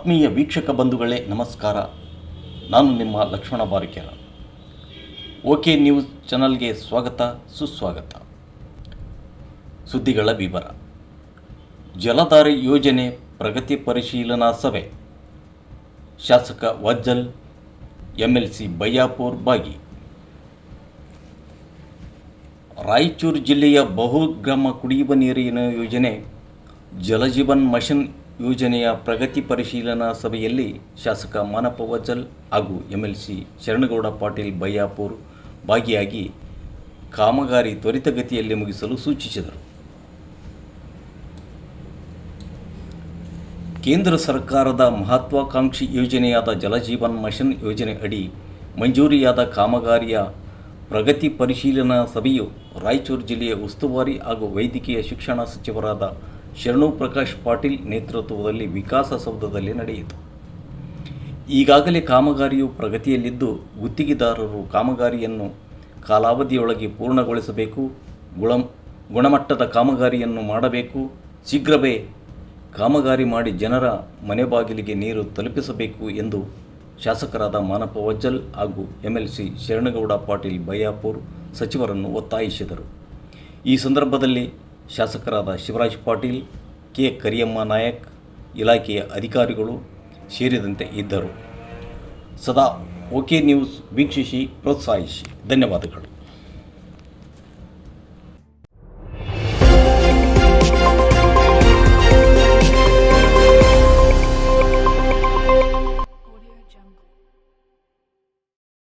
ಆತ್ಮೀಯ ವೀಕ್ಷಕ ಬಂಧುಗಳೇ ನಮಸ್ಕಾರ. ನಾನು ನಿಮ್ಮ ಲಕ್ಷ್ಮಣ ಬಾರಿಕೆರ. ಓಕೆ ನ್ಯೂಸ್ ಚಾನಲ್ಗೆ ಸ್ವಾಗತ ಸುಸ್ವಾಗತ. ಸುದ್ದಿಗಳ ವಿವರ. ಜಲಧಾರೆ ಯೋಜನೆ ಪ್ರಗತಿ ಪರಿಶೀಲನಾ ಸಭೆ. ಶಾಸಕ ವಜ್ಜಲ್, MLC ಬಯ್ಯಾಪುರ್ ಭಾಗಿ. ರಾಯಚೂರು ಜಿಲ್ಲೆಯ ಬಹುಗ್ರಾಮ ಕುಡಿಯುವ ನೀರಿನ ಯೋಜನೆ ಜಲಜೀವನ್ ಮಿಷನ್ ಯೋಜನೆಯ ಪ್ರಗತಿ ಪರಿಶೀಲನಾ ಸಭೆಯಲ್ಲಿ ಶಾಸಕ ಮಾನಪ್ಪ ವಜ್ಜಲ್ ಹಾಗೂ MLC ಶರಣಗೌಡ ಪಾಟೀಲ್ ಬಯ್ಯಾಪುರ್ ಭಾಗಿಯಾಗಿ ಕಾಮಗಾರಿ ತ್ವರಿತಗತಿಯಲ್ಲಿ ಮುಗಿಸಲು ಸೂಚಿಸಿದರು. ಕೇಂದ್ರ ಸರ್ಕಾರದ ಮಹತ್ವಾಕಾಂಕ್ಷಿ ಯೋಜನೆಯಾದ ಜಲಜೀವನ್ ಮಿಷನ್ ಯೋಜನೆ ಅಡಿ ಮಂಜೂರಿಯಾದ ಕಾಮಗಾರಿಯ ಪ್ರಗತಿ ಪರಿಶೀಲನಾ ಸಭೆಯು ರಾಯಚೂರು ಜಿಲ್ಲೆಯ ಉಸ್ತುವಾರಿ ಹಾಗೂ ವೈದ್ಯಕೀಯ ಶಿಕ್ಷಣ ಸಚಿವರಾದ ಶರಣು ಪ್ರಕಾಶ್ ಪಾಟೀಲ್ ನೇತೃತ್ವದಲ್ಲಿ ವಿಕಾಸಸೌಧದಲ್ಲಿ ನಡೆಯಿತು. ಈಗಾಗಲೇ ಕಾಮಗಾರಿಯು ಪ್ರಗತಿಯಲ್ಲಿದ್ದು, ಗುತ್ತಿಗೆದಾರರು ಕಾಮಗಾರಿಯನ್ನು ಕಾಲಾವಧಿಯೊಳಗೆ ಪೂರ್ಣಗೊಳಿಸಬೇಕು, ಗುಣಮಟ್ಟದ ಕಾಮಗಾರಿಯನ್ನು ಮಾಡಬೇಕು, ಶೀಘ್ರವೇ ಕಾಮಗಾರಿ ಮಾಡಿ ಜನರ ಮನೆ ಬಾಗಿಲಿಗೆ ನೀರು ತಲುಪಿಸಬೇಕು ಎಂದು ಶಾಸಕರಾದ ಮಾನಪ್ಪ ವಜ್ಜಲ್ ಹಾಗೂ MLC ಶರಣಗೌಡ ಪಾಟೀಲ್ ಬಯ್ಯಾಪುರ್ ಸಚಿವರನ್ನು ಒತ್ತಾಯಿಸಿದರು. ಈ ಸಂದರ್ಭದಲ್ಲಿ ಶಾಸಕರಾದ ಶಿವರಾಜ್ ಪಾಟೀಲ್, ಕೆ ಕರಿಯಮ್ಮ ನಾಯಕ್, ಇಲಾಖೆಯ ಅಧಿಕಾರಿಗಳು ಸೇರಿದಂತೆ ಇದ್ದರು. ಸದಾ ಓಕೆ ನ್ಯೂಸ್ ವೀಕ್ಷಿಸಿ, ಪ್ರೋತ್ಸಾಹಿಸಿ. ಧನ್ಯವಾದಗಳು.